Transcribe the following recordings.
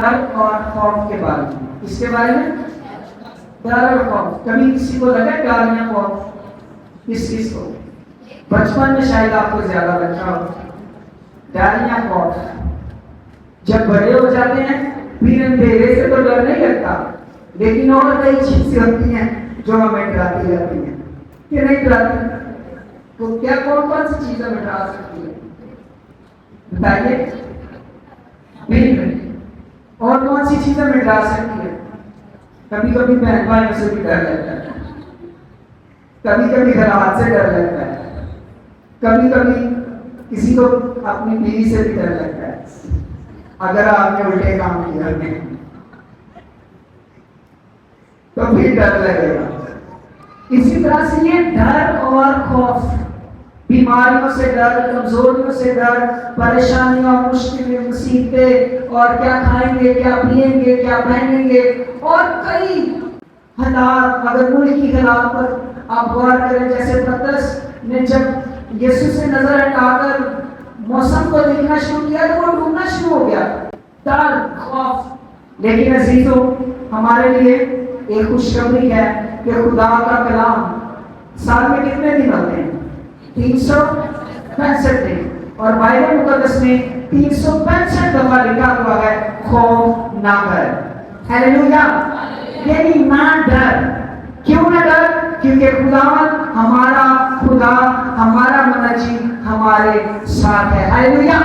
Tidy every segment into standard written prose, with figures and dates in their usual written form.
ڈر اور خوف کے بارے میں. اس کے بارے میں ڈر اور خوف. کبھی کسی کو لگا ڈر یا خوف؟ کس چیز کو؟ بچپن میں شاید آپ کو زیادہ لگتا ہو ڈر یا خوف. جب بڑے ہو جاتے ہیں پھر اندھیرے سے تو ڈر نہیں لگتا، لیکن اور کئی چیزیں ہوتی ہیں جو ہمیں ڈراتی رہتی ہیں کہ نہیں ڈراتی. تو کیا کون کون سی چیزیں میں ڈرا سکتی ہے بتائیے؟ بالکل. اور کون سی چیزیں میں ڈرا سکتی ہے؟ کبھی کبھی بہن بھائیوں سے بھی ڈر لگتا ہے، کبھی کبھی حالات سے ڈر لگتا ہے، کبھی کبھی کسی کو اپنی بیوی سے بھی ڈر لگتا ہے اگر آپ نے الٹے کام کیا تو بھی ڈر لگے گا. اسی طرح سے یہ ڈر اور خوف، بیماریوں سے ڈر، کمزوریوں سے ڈر، پریشانیاں، مشکلیں، مصیبتیں، اور کیا کھائیں گے، کیا پیئیں گے، کیا پہنیں گے، اور کئی حالات. اگر ملک کی حالات پر آپ غور کریں، جیسے پترس نے جب یسوع سے نظر ہٹا کر موسم کو دیکھنا شروع کیا تو وہ ڈوبنا شروع ہو گیا. ڈر، خوف. لیکن عزیزوں، ہمارے لیے ایک خوشخبری ہے کہ خدا کا کلام سال میں کتنے دن ہوتے ہیں؟ 365 دن. اور بائبل مقدس میں 365 دفعہ لکھا ہوا ہے خوف نہ کر. ہیلیلویا. یعنی نہ ڈر. کیوں نہ ڈر؟ کیونکہ خداوند ہمارا خدا، ہمارا منجی ہمارے ساتھ ہے. ہیلیلویا.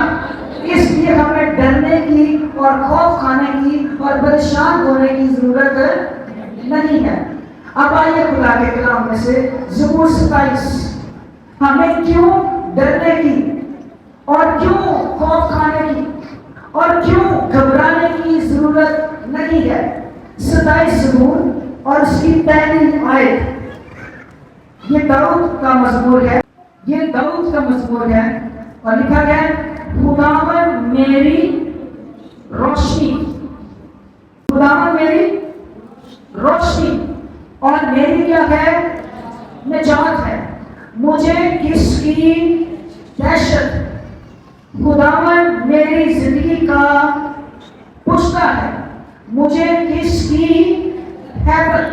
اس لیے ہمیں ڈرنے کی اور خوف کھانے کی اور پریشان ہونے کی ضرورت نہیں ہے. اب آئیے خدا کے کلام میں سے زبور 27. ہمیں کیوں ڈرنے کی اور کیوں خوف کھانے کی اور کیوں گھبرانے کی ضرورت نہیں ہے. 27 زبور اور اس کی پہلی آیت. یہ داؤد کا مزمور ہے، یہ داؤد کا مزمور ہے، اور لکھا گیا ہے خداوند میری روشنی، خداوند میری روشنی اور میری کیا ہے؟ نجات ہے. مجھے کس کی دہشت؟ خداوند میری زندگی کا پشتا ہے. مجھے کس کی ہیبت؟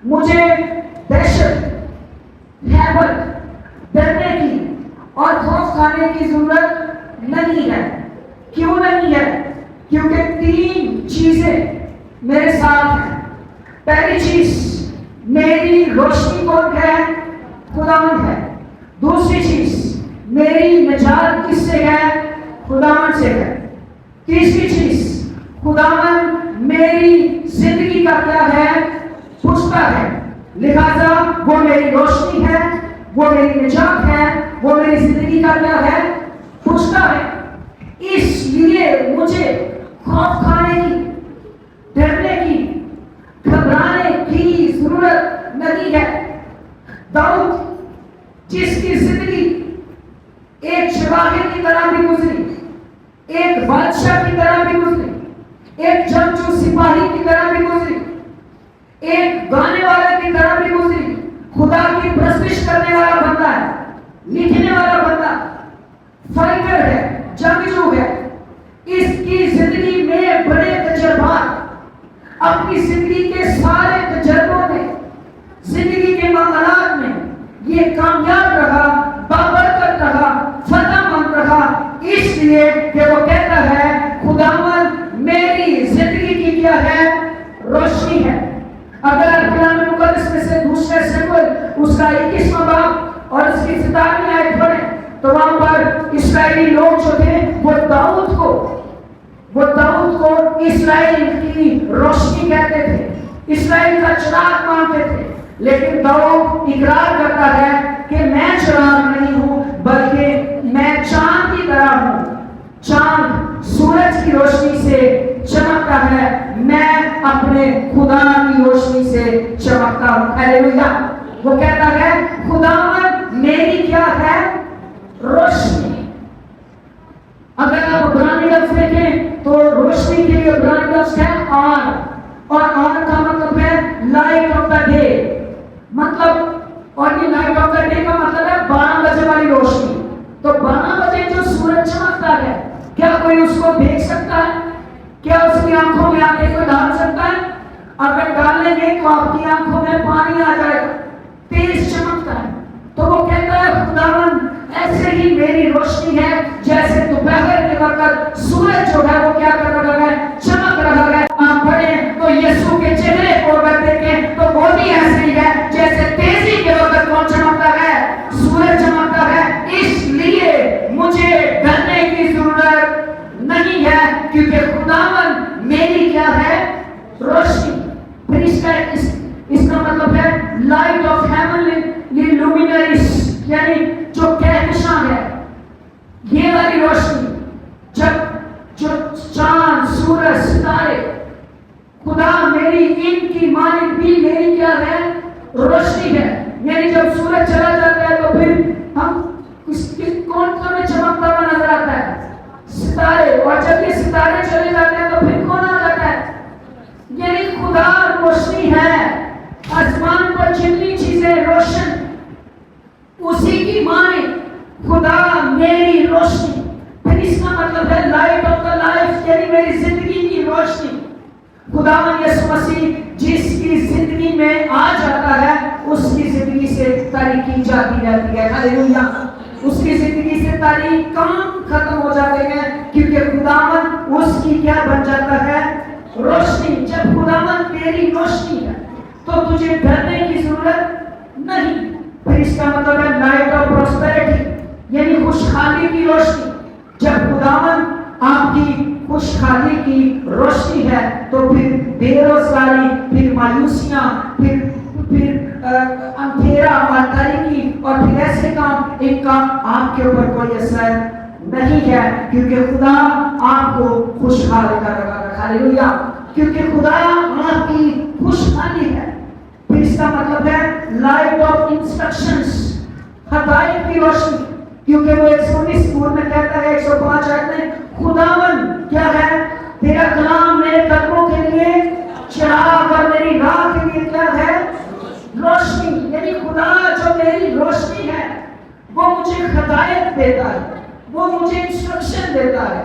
مجھے دہشت، ہیبت، ڈرنے کی اور خوف کھانے کی ضرورت نہیں ہے. کیوں نہیں ہے؟ کیونکہ 3 چیزیں میرے ساتھ ہیں. پہلی چیز، میری روشنی کون ہے؟ خداوند ہے. دوسری چیز، میری نجات کس سے ہے؟ خداوند سے ہے. تیسری چیز، خداوند میری زندگی کا کیا ہے؟ پشتا ہے. لہذا وہ میری روشنی ہے، وہ میری نجات ہے، وہ میری زندگی کا کیا ہے؟ پشتا ہے. اس لیے مجھے خوف کھانے کی، ڈرنے کی، گھبرانے کی ضرورت نہیں ہے. داؤد جس کی زندگی ایک شواہد کی طرح بھی گزری، ایک بادشاہ کی طرح بھی گزری، ایک جنگجو سپاہی کی طرح بھی گزری، ایک گانے والے کی طرح بھی گزری، خدا کی پرستش کرنے والا بندہ ہے، لکھنے والا بندہ، فائٹر ہے، جنگجو ہے. اس کی زندگی میں بڑے تجربات، اپنی زندگی کے سارے تجربوں میں، زندگی کے معاملات میں یہ کامیاب رہا، بابرکت رہا، فتح مند رہا، اس لیے کہ وہ کہتا ہے خداوند میری زندگی کی کیا ہے؟ روشنی ہے. اگر آپ کلام مقدس میں سے دوسرے سموئیل اس کا 21واں باب اور اس کی 17ویں آیت پڑھیں تو وہاں پر اسرائیلی لوگ جو تھے وہ داؤد کو اسرائیل کی روشنی کہتے تھے، اسرائیل کا چراغ مانتے تھے. لیکن داؤد اقرار کرتا ہے کہ میں چراغ نہیں ہوں بلکہ میں چاند کی طرح ہوں. چاند سورج کی روشنی سے چمکتا ہے، میں اپنے خدا کی روشنی سے چمکتا ہوں. ہیلیلویا. وہ کہتا ہے خداوند میری کیا ہے؟ روشنی. اگر آپ عبرانی لفظ دیکھیں تو روشنی کے لیے عبرانی لفظ ہے آر، اور آر کا مطلب ہے لائٹ آف دا ڈے. مطلب، اور یہ لائٹ آف دا ڈے کا مطلب ہے 12 بجے والی روشنی. تو 12 بجے جو سورج چمکتا ہے، کیا کوئی اس کو دیکھ سکتا ہے؟ کیا اس کی آنکھوں میں آگے کوئی ڈال سکتا ہے؟ اگر ڈالیں گے تو آپ کی آنکھوں میں پانی آ جائے گا، تیز چمکتا ہے۔ تو وہ کہتا ہے خداوند ایسے ہی میری روشنی ہے جیسے دوپہر کے وقت سورج جو ہے وہ کیا کر رہا ہے، چمک رہا ہے۔ آپ پڑھیں تو یسوع کے چہرے کو اگر دیکھیں تو وہ بھی ایسے ہی ہے جیسے تیزی کے وقت کون چمکتا ہے، سورج چمکتا ہے۔ اس لیے مجھے ڈرنے کی ضرورت نہیں ہے کیونکہ خداوند میری کیا ہے، روشنی۔ پھر اس کا مطلب ہے لائٹ آف ہیونلی لومینریز، یعنی جو کہکشاں ہے، یہ والی روشنی۔ جب جو چاند، سورج، ستارے، خدا میری ان کی مانند بھی میری کیا ہے، روشنی ہے۔ یعنی جب سورج چلا جاتا ہے تو پھر ہم کون میں چمکتا ہوا نظر آتا ہے، ستارے، اور جب یہ ستارے چلے جاتے ہیں تو پھر کون آ جاتا ہے، یعنی خدا روشنی ہے۔ آسمان پر جتنی چیزیں روشن اسی کی مانند خدا میری روشنی۔ پھر اس کا مطلب ہے لائٹ آف دا لائف، یعنی میری زندگی کی روشنی۔ خداوند یسوع مسیح جس کی زندگی میں آ جاتا ہے اس کی زندگی سے تاریکی جاتی رہتی ہے۔ ہاللویا۔ اس کی زندگی سے تاریک کام ختم ہو جاتے ہیں کیونکہ خداوند اس کی کیا بن جاتا ہے، روشنی۔ جب خداوند تیری روشنی ہے تو تجھے ڈرنے کی ضرورت نہیں۔ پھر اس کا مطلب ہے لائٹ آف پراسپیرٹی، یعنی خوشحالی کی روشنی۔ جب خداوند آپ کی خوشحالی کی روشنی ہے تو پھر بے روزگاری، پھر مایوسیاں، پھر اندھیرا اور تاریکی اور پھر ایسے کام، ان کا آپ کے اوپر کوئی اثر نہیں ہے کیونکہ خدا آپ کو خوشحال کر رہا ہے۔ ہاللویا۔ کیونکہ خدا آپ کی خوشحالی ہے۔ پھر اس کا مطلب ہے لائٹ آف انسٹرکشنز، ہدایت کی روشنی۔ کیونکہ وہ 119 سورہ میں کہتا ہے، 105 آیت میں، خداوند کیا ہے، تیرا کلام میرے قدموں کے لیے چراغ اور میری راہ کے لیے کیا ہے، روشنی۔ یعنی خدا جو میری روشنی ہے وہ مجھے ہدایت دیتا ہے، وہ مجھے انسٹرکشن دیتا ہے،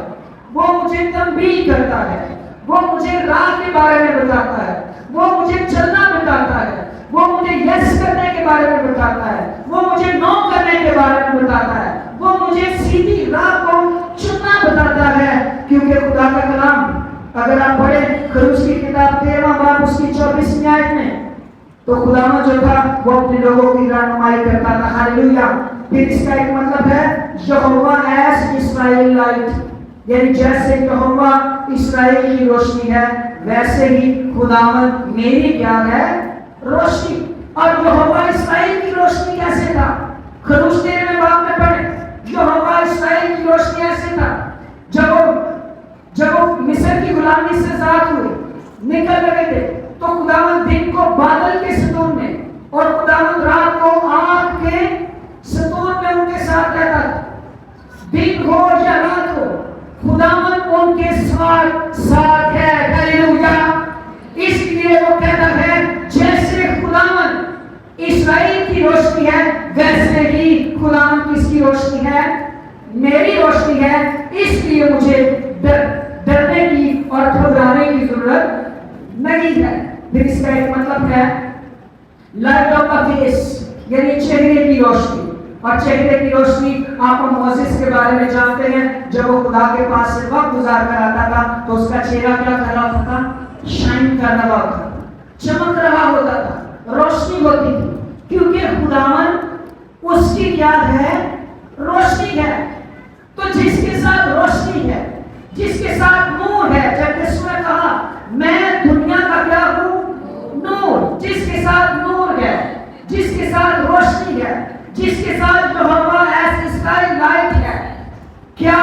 وہ مجھے تنبیہ کرتا ہے، وہ مجھے راہ کے بارے میں بتاتا ہے، وہ مجھے چلنا بتاتا ہے، وہ مجھے یس کرنے کے بارے میں بتاتا ہے، وہ مجھے نو کرنے کے بارے میں بتاتا ہے، وہ مجھے سیدھی راہ کو چننا بتاتا ہے۔ کیونکہ خدا کا کلام اگر آپ پڑھیں خروج کی کتاب 13واں باب اس کی 24ویں آیت میں، تو خداوند جو تھا وہ اپنے لوگوں کی رہنمائی کرتا تھا۔ ہاللویا۔ پھر اس کا ایک مطلب ہے یہوہ ایز اسرائیل لائٹ، یعنی جیسے یہوہ اسرائیل کی روشنی ہے ویسے ہی خداوند میری کیا ہے، روشنی۔ اور یہوہ اسرائیل کی روشنی کیسے تھا؟ خروج 13ویں باب میں پڑھیں، یہوہ اسرائیل کی روشنی ایسے تھا جب وہ مصر کی غلامی سے آزاد ہوئے، نکل رہے تھے، تو خداوند دن کو بادل کے ستون میں اور خداوند رات کو آگ کے ستون میں ان کے ساتھ رہتا تھا۔ دن ہو یا رات ہو خداوند ان کے ساتھ ہے۔ ہاللویا۔ اس لیے وہ کہتا ہے جیسے خداوند اسرائیل کی روشنی ہے ویسے ہی خداوند کس کی روشنی ہے، میری روشنی ہے۔ اس لیے مجھے ڈرنے کی اور گھبرانے کی ضرورت نہیں ہے۔ پھر اس کا ایک مطلب ہے لائٹ آف دا فیس، یعنی چہرے کی روشنی۔ اور چہرے کی روشنی آپ موسیس کے بارے میں جانتے ہیں، جب وہ خدا کے پاس سے وقت گزار کر آتا تھا تو اس کا چہرہ کیا کر رہا ہوتا تھا، شائن کر رہا ہوتا تھا، چمک رہا ہوتا تھا، روشنی ہوتی تھی، کیونکہ خداوند اس کی کیا ہے، روشنی ہے۔ تو جس کے ساتھ روشنی ہے، جس کے ساتھ نور ہے، جب یسوع نے کہا میں دنیا کا کیا ہوں، نور، جس کے ساتھ نور ہے، جس کے ساتھ روشنی ہے، جس کے ساتھ جو ہوا ایس اسرائیل لائٹ ہے، کیا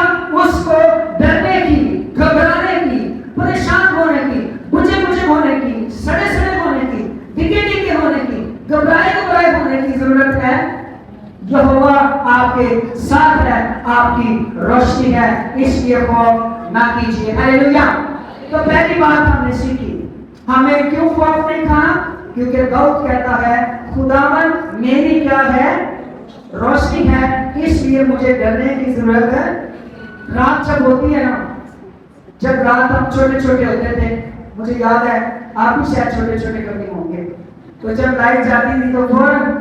اس کو ڈرنے کی، گھبرانے کی، پریشان ہونے کی، بجھے ہونے کی، سڑے ہونے کی، ڈگے ہونے کی، گھبرائے ہونے کی ضرورت ہے؟ یہوہ آپ کے ساتھ ہے، آپ کی روشنی ہے، اس لیے خوف نہ کیجیے۔ ہاللویا۔ تو پہلی بات ہم نے سیکھی، ہمیں کیوں خوف نہیں کھانا؟ کیونکہ داؤد کہتا ہے خداوند میری کیا ہے، روشنی ہے، اس لیے مجھے ڈرنے کی ضرورت ہے۔ رات جب ہوتی ہے نا جب رات ہم چھوٹے چھوٹے ہوتے تھے، مجھے یاد ہے آپ بھی شاید چھوٹے چھوٹے کبھی ہوں گے، تو جب لائٹ جاتی تھی تو فوراً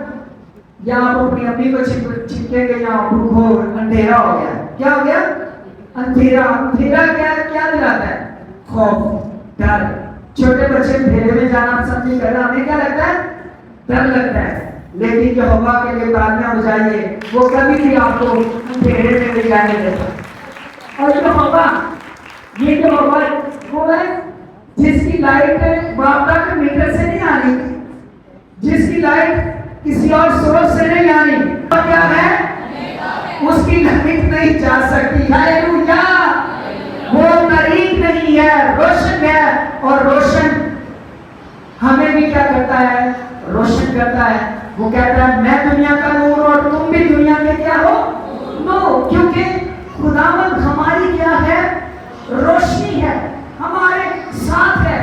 یا آپ اپنی امی کو چپکیں گے یا ابو کو اندھیرا ہو گیا. کیا ہو گیا؟ اندھیرا. اندھیرا کیا دلاتا ہے؟ خوف، ڈر. چھوٹے بچے اندھیرے میں جانا پسند نہیں کرنا، ہمیں کیا لگتا ہے؟ ڈر لگتا ہے. لیکن یہوہ کے لیے تالیاں بجائیے، وہ کبھی بھی آپ کو اندھیرے میں لے جانے دیتا. اور یہ یہوہ وہ ہے جس کی لائٹ باپ کے میٹر سے نہیں آنی، جس کی لائٹ کسی اور سورس سے نہیں آنی. اور کیا ہے؟ اس کی لائٹ نہیں جا سکتی. ہاللیلویا. وہ طریق نہیں ہے، روشن ہے. اور روشن ہمیں بھی کیا کرتا ہے؟ روشن کرتا ہے. وہ کہتا ہے میں دنیا کا نور اور تم بھی دنیا کے کیا ہو؟ نور. کیونکہ خداوند ہماری کیا ہے؟ روشنی ہے، ہمارے ساتھ ہے.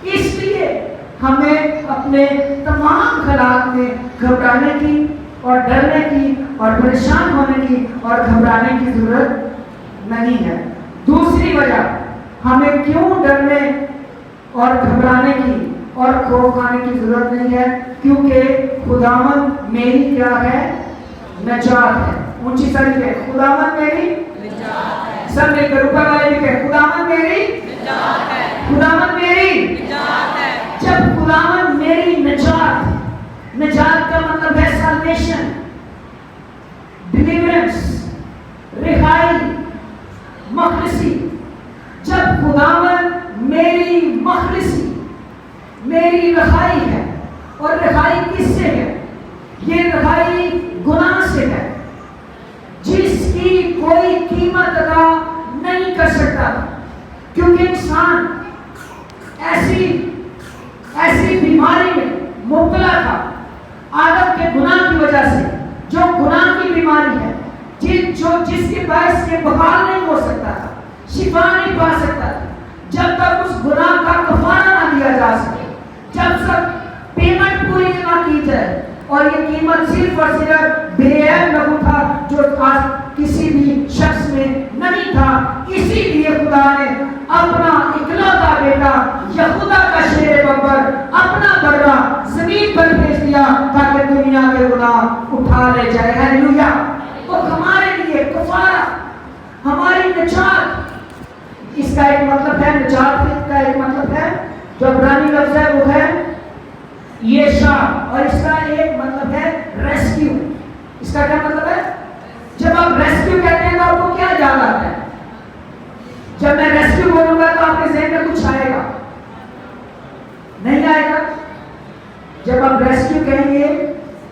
اس لیے ہمیں اپنے تمام حالات میں گھبرانے کی اور ڈرنے کی اور پریشان ہونے کی اور گھبرانے کی ضرورت نہیں ہے. دوسری وجہ ہمیں کیوں ڈرنے اور گھبرانے کی اور خوف کھانے کی ضرورت نہیں ہے؟ کیونکہ خداوند میری کیا ہے؟ نجات ہے. اونچی سر کہ خداوند میری نجات ہے. سب مل کر اوپر والے بھی کہ خداوند میری نجات ہے. خداوند میری نجات ہے. جب خداوند میری نجات، نجات کا مطلب ہے سالویشن، ڈیلیورنس، رہائی، مخلصی. جب خداوند میری مخلصی، میری رہائی ہے. اور رہائی کس سے ہے؟ یہ رہائی گناہ سے ہے جس کی کوئی قیمت ادا نہیں کر سکتا. کیونکہ انسان ایسی بیماری میں مبتلا تھا آدم کے گناہ کی وجہ سے، جو گناہ کی بیماری ہے، جس کے باعث یہ بحال نہیں ہو سکتا تھا، شفا نہیں پا سکتا تھا جب تک اس گناہ کا کفارہ نہ دیا جا سکے، جب تک پیمنٹ پوری نہ کی جائے. اور یہ قیمت صرف اور صرف بے عیب لہو تھا جو آج کسی بھی شخص میں نہیں تھا. اسی لیے خدا نے اپنا اکلوتا بیٹا یہودا کا شیر ببر، اپنا برا زمین پر بھیج دیا تاکہ دنیا کے گناہ اٹھا لے جائے. ہاللیلویا. تو ہمارے لیے کفارہ، ہماری نجات، اس کا ایک مطلب ہے نجات کا ایک مطلب ہے جو عبرانی لفظ ہے وہ ہے یشا، اور اس کا ایک مطلب ہے ریسکیو. اس کا کیا مطلب ہے؟ جب آپ ریسکیو کہتے ہیں تو آپ کو کیا یاد آتا ہے؟ جب میں ریسکیو بولوں گا تو آپ کے ذہن میں کچھ آئے گا؟ نہیں آئے گا. جب آپ ریسکیو کہیں گے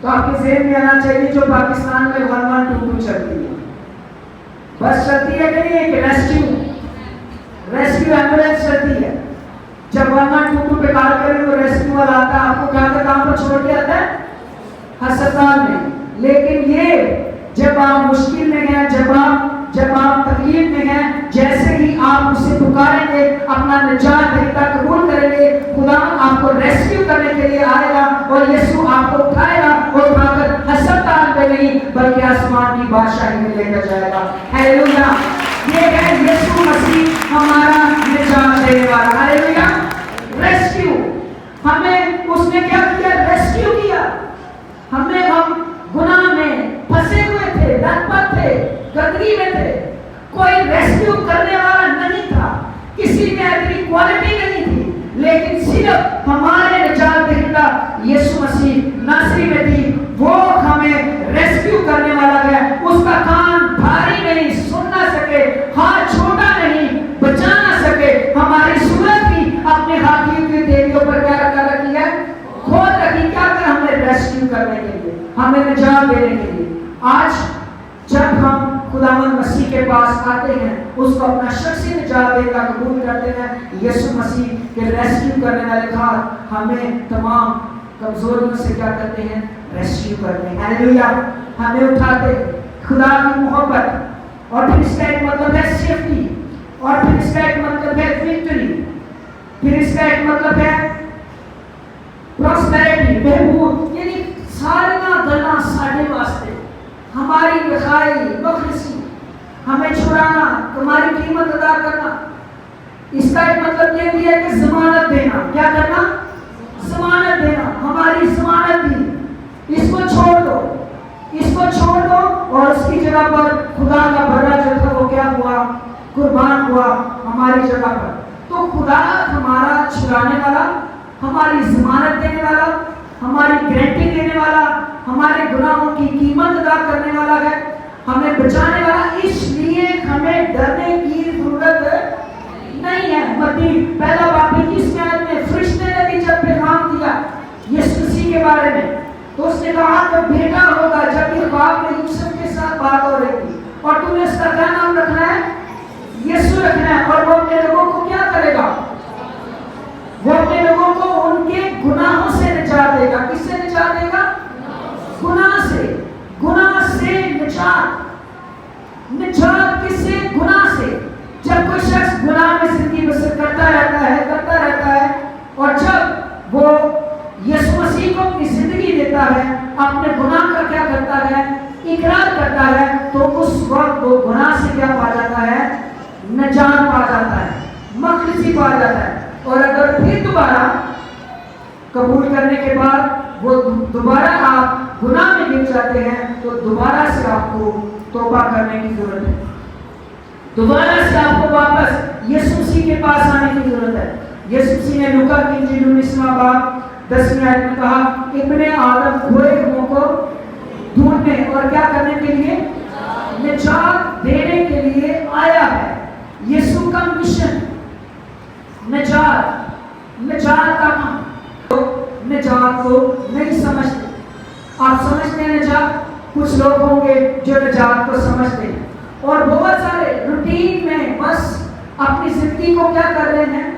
تو آپ کے ذہن میں آنا چاہیے جو پاکستان میں 1122 چلتی ہے. بس چلتی ہے کہ نہیں؟ ایک ریسکیو ایمبولینس چلتی ہے. جب 1122 پہ کال کریں تو ریسکیو والا آتا ہے، آپ کو کہاں پر چھوڑ کے آتا ہے؟ ہسپتال میں. لیکن یہ جب آپ مشکل میں ہیں، جب آپ تکلیف میں ہیں، جیسے ہی آپ اسے پکاریں گے، اپنا نجات دہندہ قبول کریں گے، خدا آپ کو ریسکیو کرنے کے لیے آئے گا اور یسوع آپ کو اٹھائے گا اور اٹھا کر ہسپتال میں نہیں بلکہ آسمان کی بادشاہی میں لے کر جائے گا. ہاللیلویا. یہ ہے یسوع مسیح ہمارا نجات دینے والا. ہاللیلویا. ریسکیو ہمیں اس نے کیا کیا؟ ریسکیو کیا. ہم گناہ میں پھنسے ہوئے تھے، لت پت تھے، گندگی میں تھے. کوئی ریسکیو کرنے والا نہیں تھا، کسی میں اتنی کوالٹی نہیں تھی، لیکن صرف ہمارے نجات دہندہ یسوع مسیح ناصری میں تھی. وہ ہمیں ریسکیو کرنے والا ہے. اس کا کان بھاری نہیں، سن نہ سکے، ہاتھ چھوٹا نہیں، بچا نہ سکے. ہماری صورت بھی اپنے ہاتھیوں کی دیویوں پر کیا رکھا رکھی ہے؟ کھول رکھی. کیا کر ہمیں ریسکیو کرنے کے لیے، ہمیں نجات دینے کے لیے. آج جب ہم خداوند مسیح کے پاس آتے ہیں، اس کو اپنا شخصی نجات دے کا قبول کرتے ہیں، یسوع مسیح کے ریسکیو کرنے والے ہاتھ ہمیں تمام کمزوریوں سے کیا کرتے ہیں؟ ریسکیو کرتے ہیں. ہاللیلویا. ہمیں اٹھاتے. خدا کی محبت، اور پھر اس کا ایک مطلب ہے سیفٹی، اور پھر اس کا ایک مطلب ہے وکٹری، پھر اس کا ایک مطلب ہے پراسپیرٹی، بہبود. یعنی سارا گنا ساڈے واسطے، ہماری رہائی، مخلصی، ہمیں چھڑانا، تمہاری قیمت ادا کرنا. اس کا ایک مطلب یہ بھی ہے کہ ضمانت دینا. کیا کرنا؟ ضمانت دینا. ہماری ضمانت دی، اس کو چھوڑ دو، اس کو چھوڑ دو، اور اس کی جگہ پر خدا کا بڑا جو تھا وہ کیا ہوا؟ قربان ہوا ہماری جگہ پر. تو خدا ہمارا چھڑانے والا، ہماری ضمانت دینے والا، ہماری گارنٹی دینے والا، ہمارے گناہوں کی قیمت ادا کرنے والا ہے، ہمیں بچانے والا. اس لیے ہمیں ڈرنے کی ضرورت نہیں ہے. متی پہلا باب کی اس میں فرشتے نے بھی جب پیغام دیا یسوع مسیح کے بارے میں، تو اس نے کہا کہ بیٹا ہوگا. جب یہ خواب میں یوسف کے ساتھ بات ہو رہی تھی، اور تم نے اس کا کیا نام رکھنا ہے؟ یسوع رکھنا ہے. اور وہ اپنے لوگوں کو کیا کرے گا؟ وہ اپنے لوگوں کو ان کے گناہوں سے نجات دے گا. کس سے نجات دے گا؟ گناہ سے. گناہ سے نجات. نجات کس سے؟ گناہ سے. جب کوئی شخص گناہ میں زندگی بسر کرتا رہتا ہے اور جب وہ یسوع مسیح کو اپنی زندگی دیتا ہے، اپنے گناہ کا کیا کرتا ہے؟ اقرار کرتا ہے، تو اس وقت وہ گناہ سے کیا پا جاتا ہے؟ نجات پا جاتا ہے، مخلصی پا جاتا ہے. اور اگر پھر دوبارہ قبول کرنے کے بعد وہ دوبارہ آپ گناہ میں گر جاتے ہیں، تو دوبارہ سے آپ کو توبہ کرنے کی ضرورت ہے. دوبارہ سے آپ کو واپس یسوع مسیح کے پاس آنے کی ضرورت ہے. یسوع مسیح نے لوکا کی انجیل 19واں باب 10ویں آیت میں کہا، ابن آدم کھوئے ہوئوں کو ڈھونڈنے اور کیا کرنے کے لیے؟ نجات دینے کے لیے آیا ہے. یسوع کا مشن نجات کا کام. نجات کو نہیں سمجھتے. آپ سمجھتے ہیں نجات؟ کچھ لوگ ہوں گے جو نجات کو سمجھتے ہیں، اور بہت سارے روٹین میں بس اپنی زندگی کو کیا کر رہے ہیں؟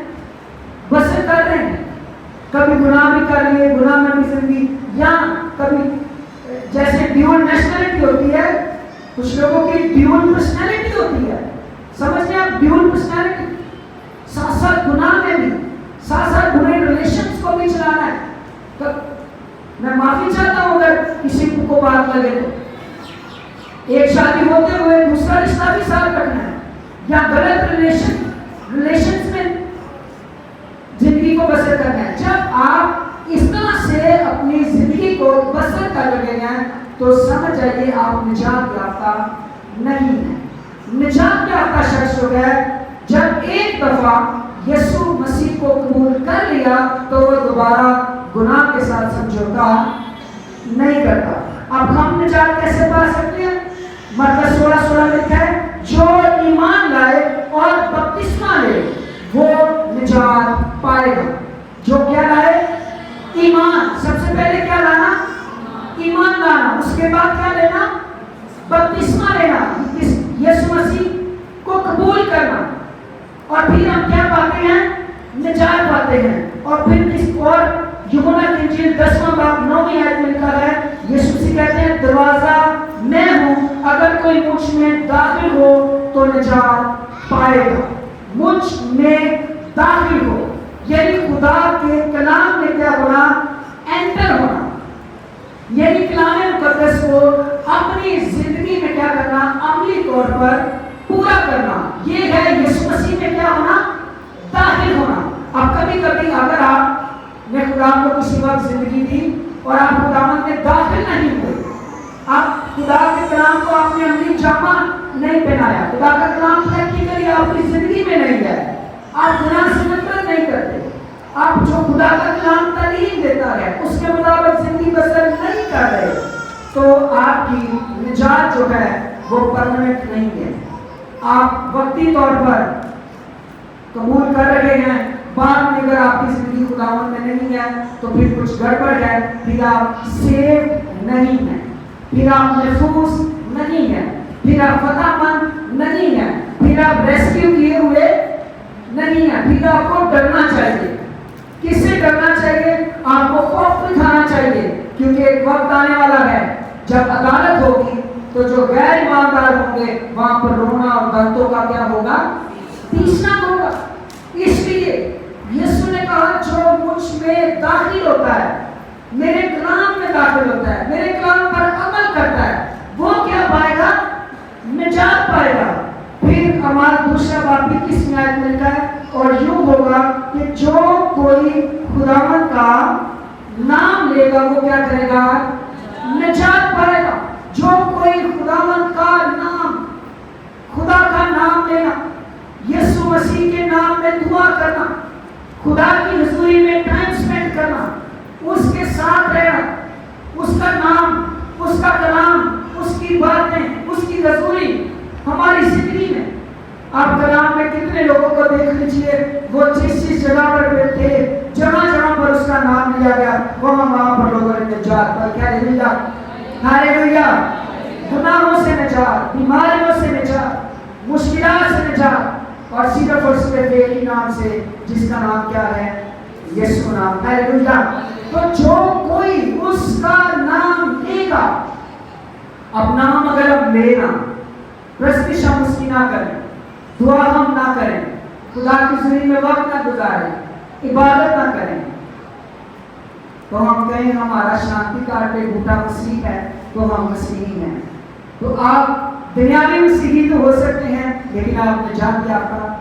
بسر کر رہے ہیں. کبھی گناہ بھی کر لیے، گناہ میں بھی زندگی، یا کبھی جیسے ڈیول نیشنلٹی ہوتی ہے، کچھ لوگوں کی ڈیول پرسنالٹی ہوتی ہے. سمجھتے ہیں آپ؟ ڈیول پرسنالٹی، ساتھ ساتھ گناہ میں بھی، ساتھ ساتھ برے ریلیشنز کو بھی چلانا ہے. میں معافی چاہتا ہوں اگر کسی کو بات لگے تو. ایک شادی ہوتے ہوئے دوسرا رشتہ بھی ساتھ رکھنا ہے، یا غلط ریلیشنز میں زندگی کو بسر کرنا ہے. جب آپ اس طرح سے اپنی زندگی کو بسر کر رہے ہیں تو سمجھ جائیے آپ نجات یافتہ نہیں ہیں. نجات یافتہ شخص ہو گیا جب ایک دفعہ یسوع مسیح کو قبول کر لیا تو وہ دوبارہ گناہ کے ساتھ سمجھوتا نہیں کرتا. اب ہم نجات کیسے پا سکتے ہیں؟ متی 16:16 میں لکھا ہے، جو ایمان لائے اور بپتسمہ لے وہ نجات پائے گا. جو کیا لائے؟ ایمان. سب سے پہلے کیا لانا؟ ایمان لانا. اس کے بعد کیا لینا؟ بپتسمہ لینا، یسوع مسیح کو قبول کرنا. اور پھر ہم کیا پاتے ہیں؟ نجات پاتے ہیں. اور پھر کس اور یوحنا کی انجیل 10واں باب 9ویں آیت میں لکھا ہے، یسوع مسیح کہتے ہیں دروازہ میں ہوں، اگر کوئی مجھ میں داخل ہو تو نجات پائے گا. مجھ میں داخل ہو یعنی خدا کے کلام میں کیا ہونا؟ انٹر ہونا. یعنی کلام مقدس کو اپنی زندگی میں کیا کرنا؟ عملی طور پر پورا کرنا. یہ ہے یسوع مسیح میں کیا ہونا؟ داخل ہونا. اب کبھی کبھی اگر آپ نے خدا کو کسی وقت زندگی دی اور آپ خداوند میں داخل نہیں ہوئے، آپ خدا کے کلام کو آپ نے عملی جامہ نہیں پہنایا، خدا کا کلام پریکٹیکلی آپ کی زندگی میں نہیں ہے، آپ گناہ سے نفرت نہیں کرتے، آپ جو خدا کا کلام تعلیم دیتا ہے اس کے مطابق زندگی بسر نہیں کر رہے، تو آپ کی نجات جو ہے وہ پرمننٹ نہیں ہے. آپ وقتی طور پر قبول کر رہے ہیں، بعد میں اگر آپ کی زندگی خداوند میں نہیں ہے تو پھر کچھ گڑبڑ ہے، پھر آپ سیو نہیں ہیں، پھر آپ محفوظ نہیں ہیں، پھر آپ فتح مند نہیں ہیں، پھر آپ ریسکیو کیے ہوئے نہیں ہیں. پھر آپ کو ڈرنا چاہیے. کس سے ڈرنا چاہیے؟ آپ کو خوف دکھانا چاہیے، کیونکہ ایک وقت آنے والا ہے جب عدالت ہوگی تو جو غیر ایماندار ہوں گے وہاں پر رونا اور دانتوں کا کیا ہوگا؟ پیسنا ہوگا. اس لیے یسوع نے کہا جو مجھ میں داخل ہوتا ہے، میرے کلام میں داخل ہوتا ہے، میرے کلام پر عمل کرتا ہے، وہ کیا پائے گا؟ نجات پائے گا. پھر ہمارا دوسرا باب بھی کس میں آیت میں لکھا ہے، اور یوں ہوگا کہ جو کوئی خداوند کا نام لے گا وہ کیا کرے گا؟ نجات پائے گا۔ جو کوئی خداوند کا نام، خدا کا نام لینا، یسوع مسیح کے نام میں دعا کرنا، خدا کی حضوری میں ٹائم سپینڈ کرنا، اس کے ساتھ رہنا، اس کا نام، اس کا کلام، اس کی باتیں، اس کی حضوری ہماری زندگی میں۔ آپ کلام میں کتنے لوگوں کو دیکھ لیجئے، وہ جس جگہ پر بیٹھے، جہاں جہاں پر اس کا نام لیا گیا وہاں پر لوگوں نے نجات پائی۔ کیا ہلیلویا، ہلیلویا، گناہوں سے نجات، بیماریوں سے نجات، مشکلات سے نجات، اور صرف ایک ہی نام سے، جس کا نام کیا ہے؟ یسوع نام۔ ہلیلویا۔ تو جو کوئی اس کا نام لے گا، اب نام اگر ہم لینا، پرستش ہم اس کی نہ کریں، دعا ہم نہ کریں، خدا کی حضوری میں وقت نہ گزاریں، عبادت نہ کریں، تو ہم کہیں ہمارا شانتی کارٹے بوٹا مسیح ہے تو ہم مسیحی ہیں۔ تو آپ دنیاوی مسیحی تو ہو سکتے ہیں، لیکن آپ نجات یافتہ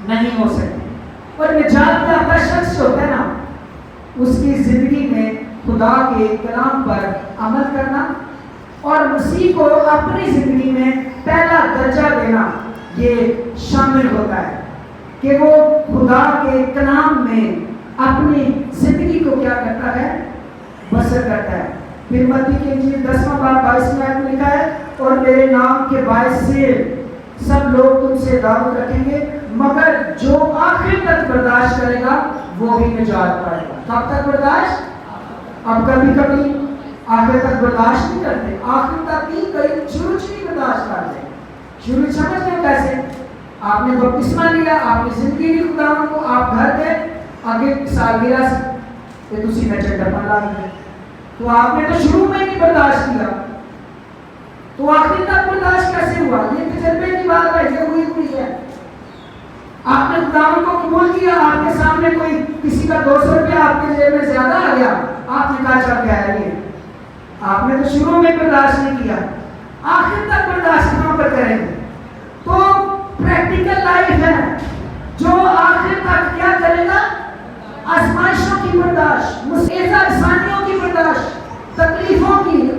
نہیں ہو سکتے۔ اور نجات یافتہ شخص ہوتا ہے نا، اس کی زندگی میں خدا کے کلام پر عمل کرنا اور مسیح کو اپنی زندگی میں پہلا درجہ دینا، یہ شامل ہوتا ہے کہ وہ خدا کے کلام میں اپنی زندگی کو کیا کرتا ہے؟ بسر کرتا ہے۔ پھر متی کی انجیل 10واں باب 22 آیت میں لکھا ہے، اور میرے نام کے باعث سے سب لوگ تم سے دعوت رکھیں گے، مگر جو آخر تک برداشت کرے گا وہ بھی نجات پائے گا۔ کب تک برداشت؟ اب کبھی کبھی آخر تک برداشت نہیں کرتے، آخر تک ہی کئی شروع سے نہیں برداشت کرتے۔ شروع سمجھ لیں کیسے؟ آپ نے بپتسمہ لیا، آپ نے زندگی دی خدا کو، آپ گھر گئے، آگے سالگرہ سے کہ تسی نچے ڈپن لا گئے، تو آپ نے تو شروع میں نہیں برداشت کیا، تو آخر تک برداشت کیسے ہوا؟ یہ تجربے کی بات ہے، یہ ہوئی ہے۔ آپ نے خدا کو قبول کیا، آپ کے سامنے کوئی کسی کا 200 روپیہ آپ کے جیب میں زیادہ آ گیا، آپ نے کہا چل کیا ہے یہ؟ آپ نے تو شروع میں برداشت نہیں کیا، آخر تک برداشت کہاں پر کریں گے؟ تو پریکٹیکل لائف ہے، جو آخر تک کیا کرے گا؟ آزمائشوں کی برداشت، آسانیوں کی برداشت، تکلیفوں کی،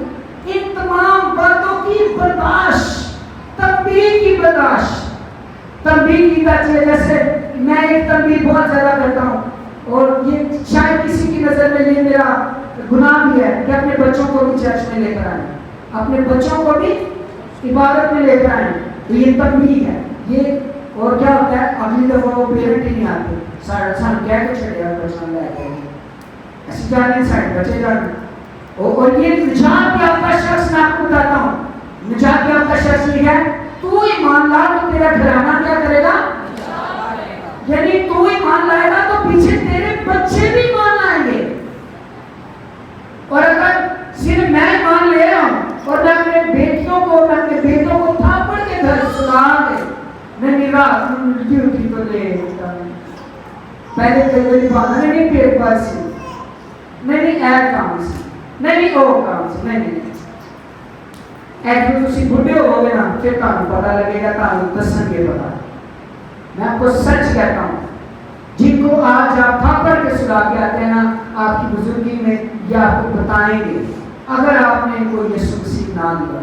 ان تمام باتوں کی برداشت، تنبیہ کی برداشت۔ تنبیہ کی جاتی ہے، جیسے میں ایک تنبیہ بہت زیادہ کرتا ہوں، اور یہ شاید کسی کی نظر میں یہ میرا گناہ بھی ہے کہ اپنے بچوں کو بھی چرچ میں لے کر آئیں، اپنے بچوں کو بھی عبادت میں لے کر آئیں، تو یہ تنبیہ ہے۔ یہ اور کیا ہوتا ہے؟ اگلی دفعہ وہ پیرنٹ ہی نہیں آتے، سان کہہ کے چھڑے اور بچہ لے کے ایسی جانے سائڈ بچے جانے۔ اور یہ نجات یافتہ شخص، میں آپ کو بتاتا ہوں، نجات یافتہ شخص یہ ہے، تو ایمان لا تو تیرا گھرانہ کیا کرے گا؟ یعنی تو ایمان لائے گا تو پیچھے تیرے بچے بھی ایمان لائیں گے۔ اور اگر صرف میں ایمان لے رہا ہوں اور میں اپنے بیٹیوں کو، میں اپنے بیٹوں کو تھاپڑ کے گھر سلا کے میں نگاہ ڈیوٹی تو لے پہلے کئی بات نہیں پیٹ پر سی نہیں ایڈ کام سی نہیں او کام سی نہیں ایڈ جو تسی بڑھے ہو گے نا پھر تمہیں پتہ لگے گا، تمہیں دسن کے پتہ۔ میں آپ کو سچ کہتا ہوں، جن کو آج آپ تھاپڑ کے سلا کے آتے ہیں نا آپ کی بزرگی میں، یہ آپ کو بتائیں گے اگر آپ نے ان کو یسوع مسیح نہ دیا،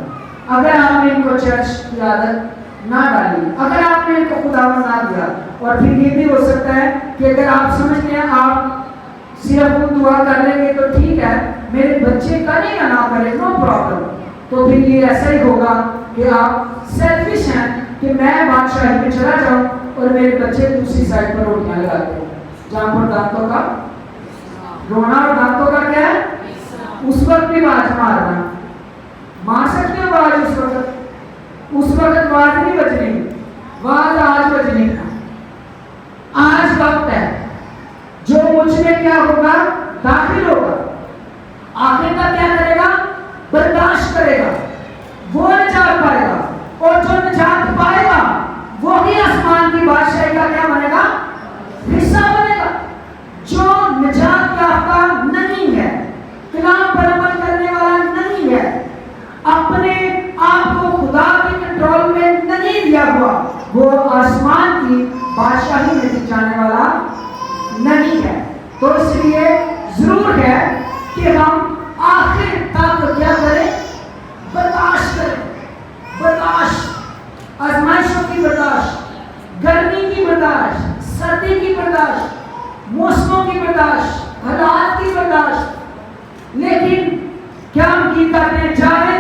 اگر آپ نے ان کو چرچ کی عادت نہ ڈالی، اگر آپ نے ان کو خداوند نہ دیا۔ اور پھر یہ بھی ہو سکتا ہے کہ اگر آپ سمجھتے ہیں آپ صرف دعا کر لیں گے تو ٹھیک ہے، میرے بچے کریں یا نہ کریں نو پرابلم، تو پھر یہ ایسا ہی ہوگا کہ آپ سیلفش ہیں کہ میں بادشاہی میں چلا جاؤں اور میرے بچے دوسری سائڈ پر روٹیاں لگاتے ہیں، جہاں پر دانتوں کا رونا اور دانتوں کا کیا ہے؟ اس وقت بھی آواز مارنا، مار سکتے ہو آواز اس وقت آواز نہیں بجنی، آواز آج بجنی ہے، آج وقت ہے، جو مجھ میں کیا ہوگا؟ داخل ہوگا، آخر تک کیا کرے گا؟ برداشت کرے گا، وہ نجات پائے گا، اور جو نجات پائے گا وہی آسمان کی بادشاہی کا کیا بنے گا؟ حصہ بنے گا۔ جو نجات یافتہ نہیں ہے، کلام پر عمل کرنے والا نہیں ہے، اپنے آپ کو خدا کے کنٹرول میں نہیں دیا ہوا، وہ آسمان کی بادشاہی اس لیے ضرور ہے کہ ہم آخر تک کیا کریں؟ برداشت کریں. برداشت، آزمائشوں کی برداشت، گرمی کی برداشت، سردی کی برداشت، موسموں کی برداشت، حالات کی برداشت. لیکن کیا ہم کی کرتے ہیں؟ جاوے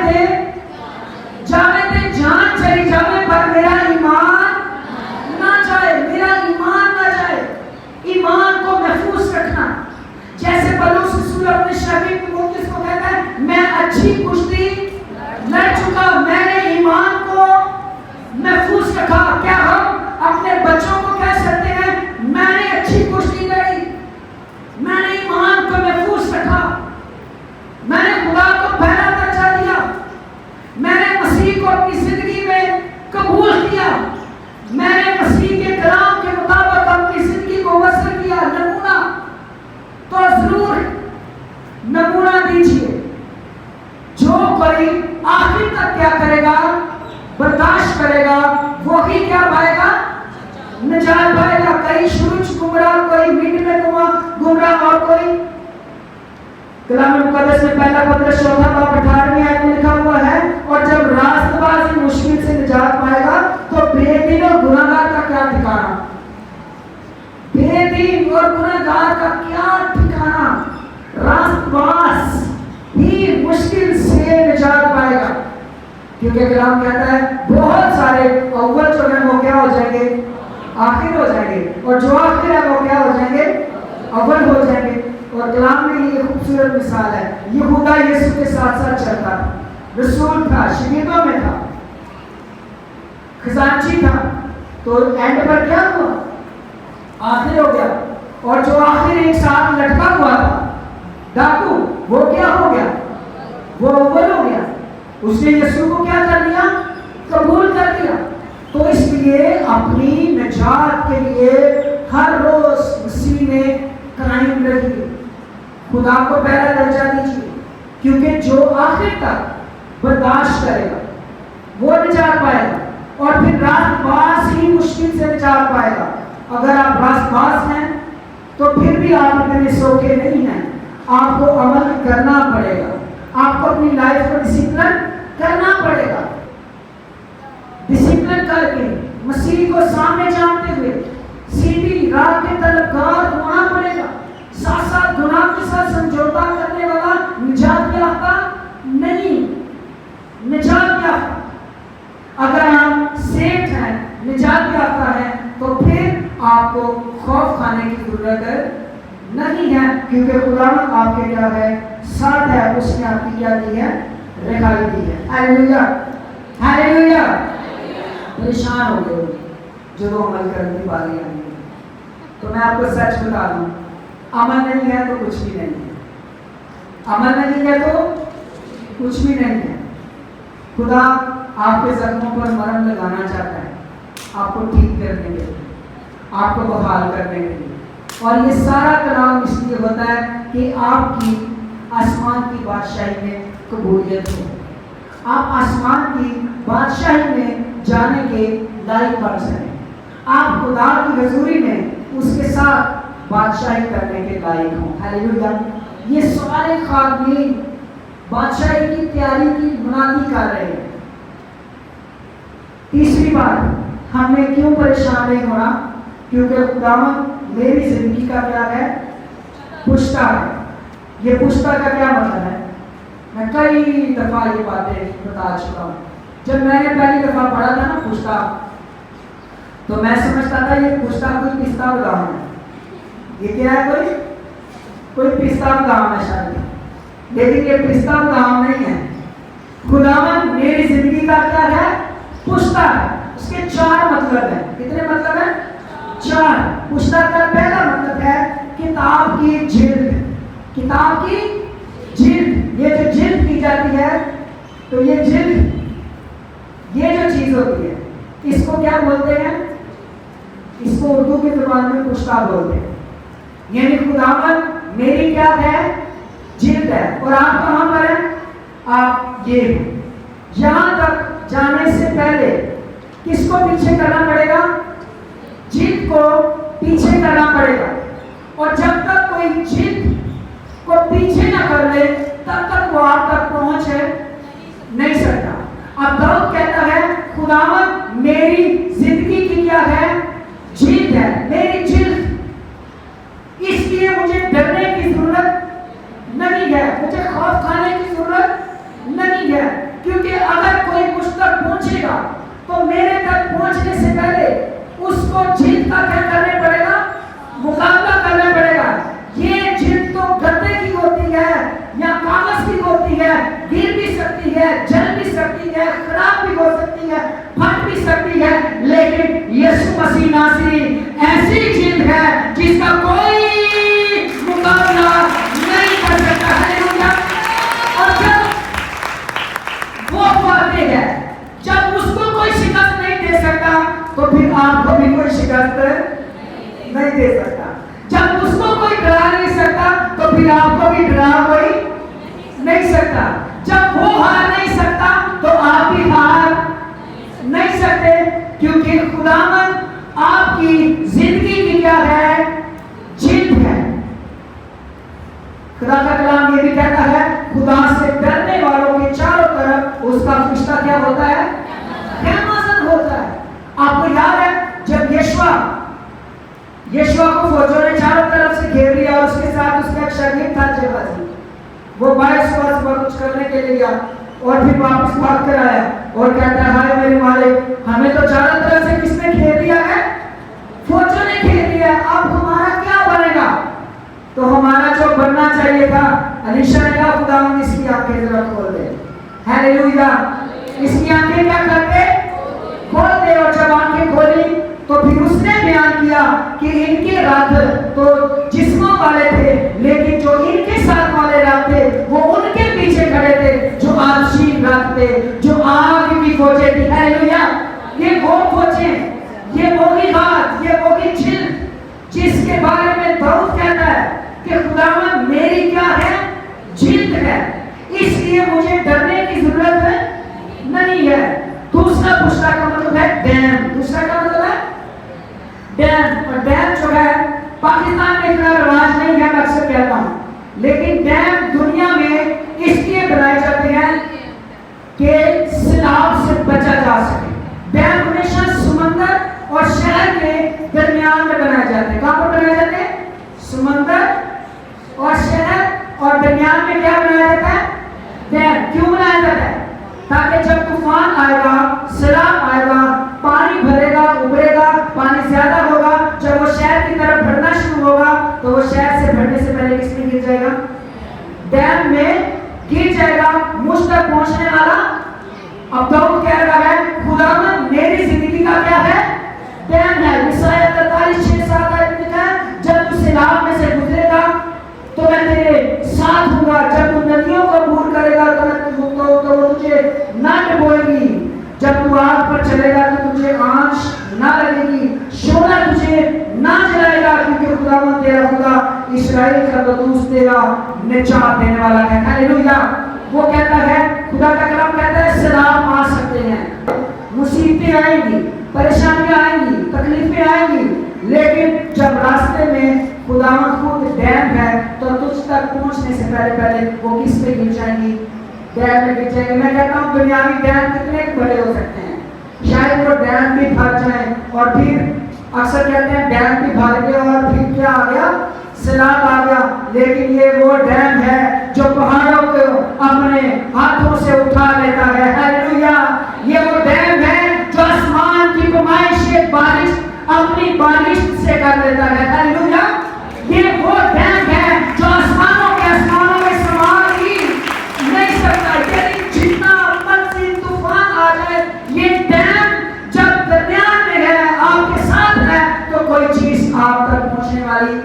تھے جان چلی جاوے پر میرا ایمان نہ جائے، میرا ایمان نہ جائے. ایمان کو محفوظ رکھنا. جیسے پولس رسول اپنے شاگرد تیموتھیوس کو کہتا ہے میں اچھی کشتی لڑ چکا، میں نے ایمان کو محفوظ رکھا. کیا ہم اپنے بچوں کو کہہ سکتے ہیں میں نے اچھی کشتی لڑی، میں نے ایمان کو محفوظ رکھا، میں نے خدا کو پہلا درجہ دیا، میں نے مسیح کو اپنی زندگی میں قبول کیا، میں نے مسیح کے کلام کے مطابق اپنی زندگی کو بسر کیا؟ نمونہ تو ضرور نمونہ دیجیے. جو کوئی آخر تک کیا کرے گا؟ برداشت کرے گا، وہی کیا پائے گا؟ نجات پائے گا. کئی شروع گمراہ، کوئی مڈ میں گمراہ، اور کوئی کلام مقدس میں پہلا پترس 4:18 آیت میں لکھا ہوا ہے اور جب راست بازی مشکل سے نجات پائے گا تو بے دین اور گناہگار کا کیا ٹھکانہ؟ بے دین اور گناہگار کا کیا ٹھکانہ؟ راست باز ہی مشکل سے نجات پائے گا. کیونکہ کلام کہتا ہے بہت سارے اول جو ہیں وہ کیا ہو جائیں گے؟ آخر ہو جائیں گے، اور جو آخر ہے وہ کیا ہو جائیں گے؟ اول ہو جائیں گے. اور کلام میں یہ خوبصورت مثال ہے. یہودا یسوع کے ساتھ ساتھ چلتا تھا، رسول تھا، شاگردوں میں تھا، خزانچی تھا، تو اینڈ پر کیا ہوا؟ آخر ہو گیا. اور جو آخر ایک ساتھ لٹکا ہوا تھا ڈاکو، وہ کیا ہو گیا؟ وہ اول ہو گیا. اس نے یسوع کو کیا کر لیا؟ قبول کر لیا. تو اس لیے اپنی نجات کے لیے ہر روز مسیح میں قائم رہیے، خدا کو پہلا درجہ دیجیے. کیونکہ جو آخر تک برداشت کرے گا وہ نجات پائے گا، اور پھر راست باز ہی مشکل سے نجات پائے گا. اگر آپ راست باز ہیں تو پھر بھی آپ اتنے سوکھے نہیں ہیں. آپ کو عمل کرنا پڑے گا، آپ کو اپنی لائف کو ڈسپلن کرنا پڑے گا. ڈسپلن کر کے مسیح کو سامنے جانتے ہوئے سیدھی راہ کے طلبگار ہونا پڑے گا. ساتھ ساتھ گناہ کے ساتھ سمجھوتا کرنے والا نجات یافتہ نہیں. نجات یافتہ، اگر ہم سیف ہیں، نجات یافتہ ہیں، تو پھر آپ کو خوف کھانے کی ضرورت نہیں ہے. کیونکہ خدا آپ کے کیا ہے؟ ساتھ ہے. اس نے آپ کی کیا دی ہے؟ رہائی دی ہے. ہاللیلویا، ہاللیلویا. پریشان ہو گئے جو عمل کرنے کی باری آئی ہے. تو میں آپ کو سچ بتا دوں، عمل نہیں ہے تو کچھ بھی نہیں ہے. عمل نہیں ہے تو کچھ بھی نہیں ہے. خدا آپ کے زخموں پر مرہم لگانا چاہتا ہے، آپ کو ٹھیک کرنے کے لیے، آپ کو بحال کرنے کے لیے. اور یہ سارا کلام اس لیے ہوتا ہے کہ آپ کی آسمان کی بادشاہی میں قبولیت ہو، آپ آسمان کی بادشاہی میں جانے کے لائق بن سکیں، آپ خدا کی حضوری میں اس کے ساتھ بادشاہی کرنے کے لائق ہوں. ہاللیلویا. یہ سارے خادمین بادشاہی کی تیاری کی منادی کر رہے ہیں. تیسری بات، ہم نے کیوں پریشان نہیں ہونا؟ کیونکہ خداوند میری زندگی کا کیا ہے؟ پشتا ہے. یہ پشتا کا کیا مطلب ہے؟ میں کئی دفعہ یہ باتیں بتا چکا ہوں. جب میں نے پہلی دفعہ پڑھا تھا نا پشتا، تو میں سمجھتا تھا یہ پشتا کوئی پستہ بادام ہے. یہ کیا ہے؟ کوئی پستہ بادام ہے شاید. لیکن یہ پستہ بادام نہیں ہے. خداوند میری زندگی کا کیا ہے؟ پشتا ہے. اس کے 4 مطلب ہیں. کتنے مطلب ہیں؟ 4. پشتا کا پہلا مطلب ہے کتاب کی جلد. کتاب کی جلد. یہ جو جلد کی جاتی ہے، تو یہ جلد، یہ جو چیز ہوتی ہے، اس کو کیا بولتے ہیں؟ اس کو اردو کی زبان میں پشتا بولتے ہیں. یعنی خداوند میری کیا ہے؟ جلد ہے. اور آپ کہاں پر ہیں؟ آپ یہ یہاں تک جانے سے پہلے کس کو پیچھے کرنا پڑے گا؟ جلد کو پیچھے کرنا پڑے گا. اور جب تک کوئی جس کا کوئی مقابلہ نہیں کر سکتا. ہاللیلویا. اور جب وہ فاتح ہے, جب اس کو کوئی شکست نہیں دے سکتا تو پھر آپ کو بھی کوئی شکست نہیں دے سکتا. جب اس کو کوئی ڈرا نہیں سکتا تو پھر آپ کو بھی ڈرا کوئی نہیں سکتا. جب وہ ہار نہیں سکتا تو آپ بھی ہار نہیں سکتے, کیونکہ خداوند آپ کی زندگی کی کیا ہے, جلد ہے. خدا کا کلام یہ بھی کہتا ہے خدا سے ڈرنے والوں کے چاروں طرف اس کا فرشتہ کیا ہوتا ہے, خیمہ ہوتا ہے. آپ کو یاد ہے جب یشوع کو فوجوں نے چاروں طرف سے گھیر لیا اور اس کے ساتھ اس کا ایک شاگرد تھا جبازی, وہ باہر صبح کچھ کرنے کے لیے گیا اور پھر واپس بھاگ کر آیا اور کہتا ہے ہائے میرے مالک, ہمیں تو چاروں طرف سے کس نے گھیر لیا ہے, فوجوں نے گھیر لیا ہے, اب ہمارا کیا بنے گا. تو ہمارا جو بننا چاہیے تھا, الیشا نے کہا خداوند اس کی آنکھیں ذرا کھول دے. ہاللیلویا. اس کی آنکھیں کیا کر دے, کھول دے. اور جب آنکھیں کھولی تو پھر اس نے بیان کیا کہ ان کے راتھ تو جسموں والے تھے, لیکن جو ان کے ساتھ والے راتھ تھے وہ ان کے پیچھے کھڑے تھے جو آتشین راتھ تھے, جو آگ کی فوجیں تھی. ہاللیلویا. یہ وہ فوجیں, یہ وہی رات, یہ وہی جلد جس کے بارے میں داؤد کہتا ہے کہ خداوند میری کیا ہے, جلد ہے, اس لیے مجھے ڈرنے کی ضرورت نہیں ہے. دوسرا پشتا کا مطلب ہے ڈیم. دوسرا کا مطلب ہے ڈیم. اور ڈیم جو ہے پاکستان میں اتنا رواج نہیں ہے, میں اکثر کہتا ہوں, لیکن ڈیم دنیا میں اس لیے بنائے جاتے ہیں کہ سیلاب سے بچا جا سکے. ڈیم ہمیشہ سمندر اور شہر کے درمیان میں بنائے جاتے ہیں. کہاں پر بنائے جاتے ہیں, سمندر اور شہر اور درمیان میں کیا بنایا جاتا ہے, ڈیم. کیوں بنایا جاتا ہے, تاکہ جب طوفان آئے گا, سیلاب آئے گا, پانی بھرے گا, ابھرے گا, پانی زیادہ ہوگا, جب وہ شہر کی طرف بڑھنا شروع ہوگا تو وہ شہر سے بڑھنے سے پہلے کس میں گر جائے گا, ڈیم میں گر جائے گا, مجھ تک پہنچنے والا. اب داؤد کہہ رہا ہے خداوند میری زندگی کا کیا ہے, ڈیم ہے. یسایہ 43:6-7 آیت میں ہے جب تو سیلاب میں سے گزرے گا تو میں تیرے ساتھ ہوں گا, جب تو ندیوں کو عبور کرے گا تو وہ تجھے نہ ڈبوئے گی, جب تو آگ پر چلے گا تو تجھے آنچ نہ لگے گی, شعلہ تجھے نہ جلائے گا, کیونکہ خداوند تیرا خدا اسرائیل کا قدوس تیرا نجات دینے والا ہے. ہاللیلویا. وہ کہتا ہے, خدا کا کلام کہتا ہے سیلاب آ سکتے ہیں, مصیبتیں آئیں گی, پریشانیاں آئیں گی, تکلیفیں آئیں گی, لیکن جب راستے میں خداوند خود ڈیم ہے تو تجھ تک پہنچنے سے پہلے وہ کس پہ گر جائیں گی, ڈیم میں گر جائیں گے. میں کہتا ہوں دنیاوی ڈیم کتنے بڑے ہو سکتے ہیں, شاید وہ ڈیم بھی بھر جائیں, اور پھر اکثر کہتے ہیں ڈیم بھی بھر گیا اور پھر کیا آ گیا, سیلاب آ گیا, لیکن یہ وہ ڈیم ہے جو پہاڑوں کو اپنے ہاتھوں سے اٹھا لیتا ہے. ہاللیلویا. یہ وہ ڈیم ہے جو آسمان کی پیمائش بارش اپنی بارش سے کر لیتا ہے. ہاللیلویا. یہ وہ ڈیم ہے جو آسمانوں میں سماں ہی نہیں سکتا. یعنی جتنا منفی طوفان آ جائے, یہ ڈیم جب درمیان میں ہے, آپ کے ساتھ ہے, تو کوئی چیز آپ تک پہنچنے والی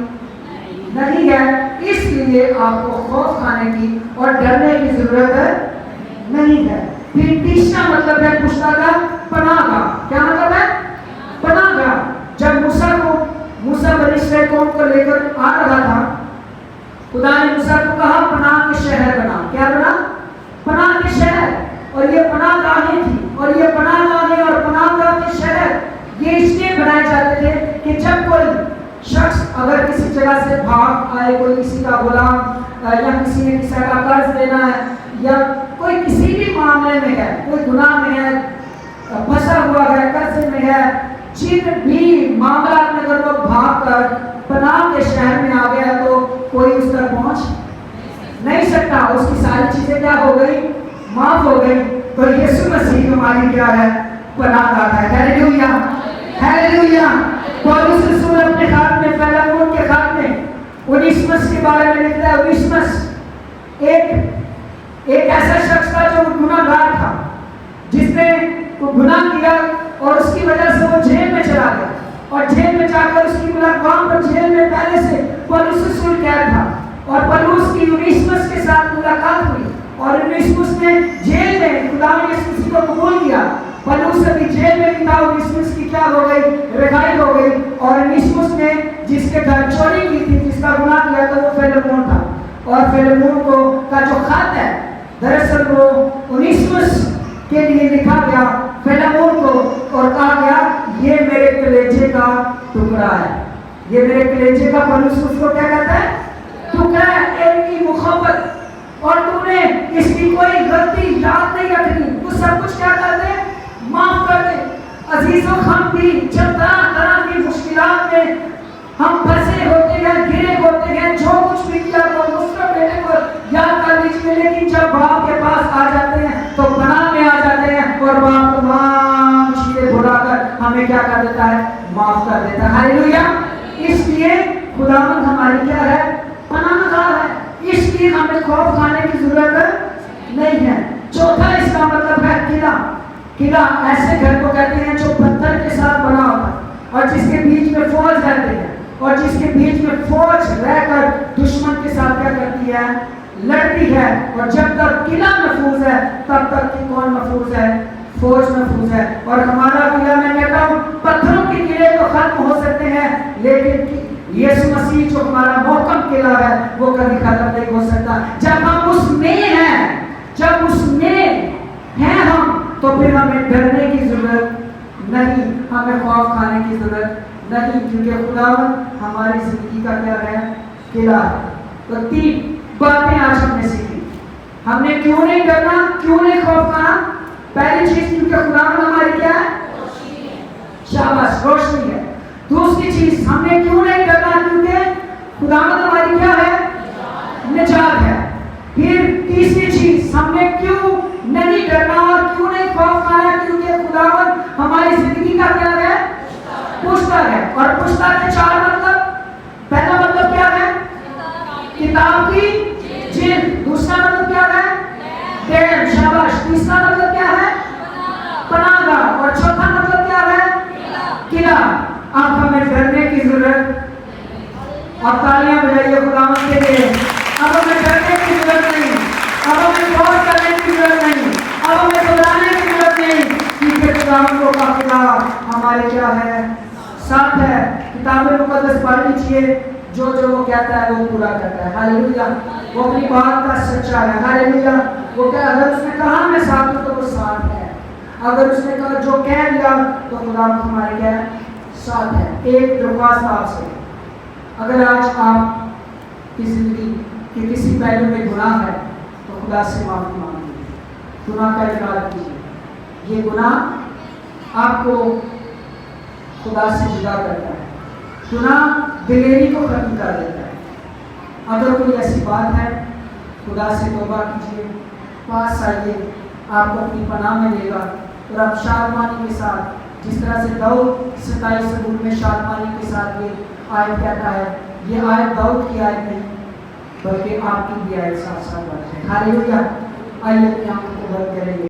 نہیں ہے. اس لیے آپ کو خوف کھانے کی اور ڈرنے کی ضرورت نہیں ہے. پھر تیسرا مطلب ہے پشتا کا, پناہ گاہ. کیا مطلب ہے, پناہ گاہ. جب موسیٰ بنی اسرائیل قوم کو لے کر آ رہا تھا, خدا نے موسیٰ کو کہا پناہ کے شہر بنا. کیا بنا, پناہ کے شہر. اور یہ پناہ گاہیں تھی, اور یہ پناہ گاہیں اور پناہ گاہ کے شہر یہ اس لیے بنائے جاتے تھے کہ جب کوئی شخص اگر کسی جگہ سے بھاگ آئے, کوئی کسی کا غلام یا کسی نے کسی کا قرض دینا ہے, یا کوئی کسی بھی معاملے میں ہے, کوئی گناہ میں ہے, پھنسا ہوا ہے, قرض میں ہے, جن بھی معاملات میں اگر وہ بھاگ کر پناہ کے شہر میں آ گیا تو کوئی اس تک پہنچ نہیں سکتا. اس کی ساری چیزیں کیا ہو گئی, معاف ہو گئی. تو یسوع مسیح ہماری کیا ہے, پناہ گاہ ہے. ہاللیلویا. ہاللیلویا. پولس رسول اپنے خط میں, پہلا قرون کے خط میں اونیسمس کے بارے میں لکھتا ہے. اونیسمس ایک ایسا شخص تھا جو گناہ گار تھا, جس نے گناہ کیا اور اس کی وجہ سے وہ جیل میں چلا گیا, اور جیل میں جا کر اس کی ملاقات، وہاں پر جیل میں پہلے سے پولس رسول قید تھا اور پولس کی اونیسمس کے ساتھ ملاقات ہوئی اور اونیسمس نے جیل میں خدا نے یسوع مسیح کو قبول کیا. پولس ابھی جیل میں بھی تھا، اونیسمس کی کیا ہو گئی؟ رہائی ہو گئی. اور اونیسمس نے جس کے گھر چوری کی تھی، جس کا گناہ کیا تھا، وہ فیلیمون تھا. اور فیلیمون کو کا جو خط ہے دراصل وہ اونیسمس کے لیے لکھا گیا فیلیمون کو، اور کہا گیا یہ میرے کلیجے کا ٹکڑا ہے، یہ میرے کلیجے کا. پولس اس کو کیا کہتا ہے؟ ٹکڑا ہے، ایک کی محبت، اور تم نے اس کی کوئی غلطی یاد نہیں رکھنی، تو سب کچھ کیا کر دے؟ معاف کر دے. عزیزوں، ہم بھی جب طرح طرح کی مشکلات میں ہم پھنسے ہوتے ہیں، گرے ہوتے ہیں، جو کچھ بھی کیا وہ مسلم بیٹے کو یاد کر لیجیے، لیکن جب باپ کے پاس آ جاتے ہیں تو پناہ میں آ جاتے ہیں اور باپ تمام چیزیں بھلا کر ہمیں کیا کر دیتا ہے؟ معاف کر دیتا ہے. ہاللیلویا. اس لیے خداوند ہماری کیا ہے؟ پناہ گاہ ہے. اس لیے ہمیں خوف کھانے کی ضرورت نہیں ہے. چوتھا اس کا مطلب ہے قلعہ. قلعہ ایسے گھر کو کہتے ہیں جو پتھر کے ساتھ بنا ہوتا ہے اور جس کے بیچ میں فوج رہتے ہیں، اور جس کے بیچ میں فوج رہ کر دشمن کے ساتھ کیا کرتی ہے؟ لڑتی ہے. اور جب تک قلعہ محفوظ ہے تب تک کہ کون محفوظ ہے؟ فوج محفوظ ہے. اور ہمارا قلعہ، میں کہتا ہوں پتھروں کے قلعے تو ختم ہو سکتے ہیں، لیکن یسوع مسیح جو ہمارا محکم قلعہ ہے وہ کبھی ختم نہیں ہو سکتا. جب ہم اس میں ہیں، جب اس میں ہیں ہم، تو پھر ہمیں ڈرنے کی ضرورت نہیں، ہمیں خوف کھانے کی ضرورت نہیں، کیونکہ خداوند ہماری زندگی کا کیا ہے؟ قلعہ ہے. تو 3 باتیں آج ہم نے سیکھی. ہم نے کیوں نہیں ڈرنا، کیوں نہیں خوف کھانا؟ پہلی چیز کیونکہ خداوند ہماری کیا ہے؟ شاباش، روشنی ہے. دوسری چیز ہم نے کیوں نہیں ڈرنا؟ کیونکہ خداوند ہماری کیا ہے؟ نجات ہے. پھر تیسری چیز ہم نے کیوں نہیں ڈرنا اور کیوں نہیں خوف کھانا؟ کیونکہ خداوند ہماری زندگی کا کیا ہے؟ پشتر ہے. اور پشتر کے 4 مطلب. پہلا مطلب کیا ہے؟ کتاب کی جلد. دوسرا مطلب کیا ہے؟ ڈیم. شاباش. تیسرا مطلب کیا ہے؟ پناہ گاہ. اور چوتھا مطلب کیا ہے؟ قلعہ. اب ہمیں ڈرنے کی ضرورت، اب تالیاں بجائیے خداوند کے لیے. اب ہمیں ڈرنے کی ضرورت نہیں، اب ہمیں خوف کرنے کی ضرورت نہیں، اب ہمیں گھبرانے کی ضرورت نہیں، کیونکہ خداوند کا قلعہ ہمارے کیا ہے؟ ساتھ ہے. کتاب مقدس پڑھ لیجیے، جو وہ کہتا ہے وہ پورا کرتا ہے. ہاللیلویا. وہ اپنی بات کا سچا ہے. ہاللیلویا. وہ کہ اگر اس نے کہا میں ساتھ ہوں تو وہ ساتھ ہے. اگر اس نے کہا جو کہہ دیا تو خداوند ہمارے کیا ہے؟ ساتھ ہے. ایک درخواست آپ سے، اگر آج آپ کی زندگی کہ کسی پہلو میں گناہ ہے تو خدا سے معافی مانگیے، گناہ کا اقرار کیجیے. یہ گناہ آپ کو خدا سے جدا کرتا ہے، گناہ دلیری کو ختم کر دیتا ہے. اگر کوئی ایسی بات ہے خدا سے توبہ کیجیے، پاس آئیے، آپ کو اپنی پناہ میں لے گا. اور آپ شادمانی کے ساتھ، جس طرح سے داؤد 27 زبور میں شادمانی کے ساتھ یہ آیت کہتا ہے، یہ آیت داؤد کی آیت نہیں بلکہ آپ کی بھی آیت ساتھ ساتھ بات ہے. ہاللیلویا. آئیے اپنی آنکھوں کو بند کریں گے.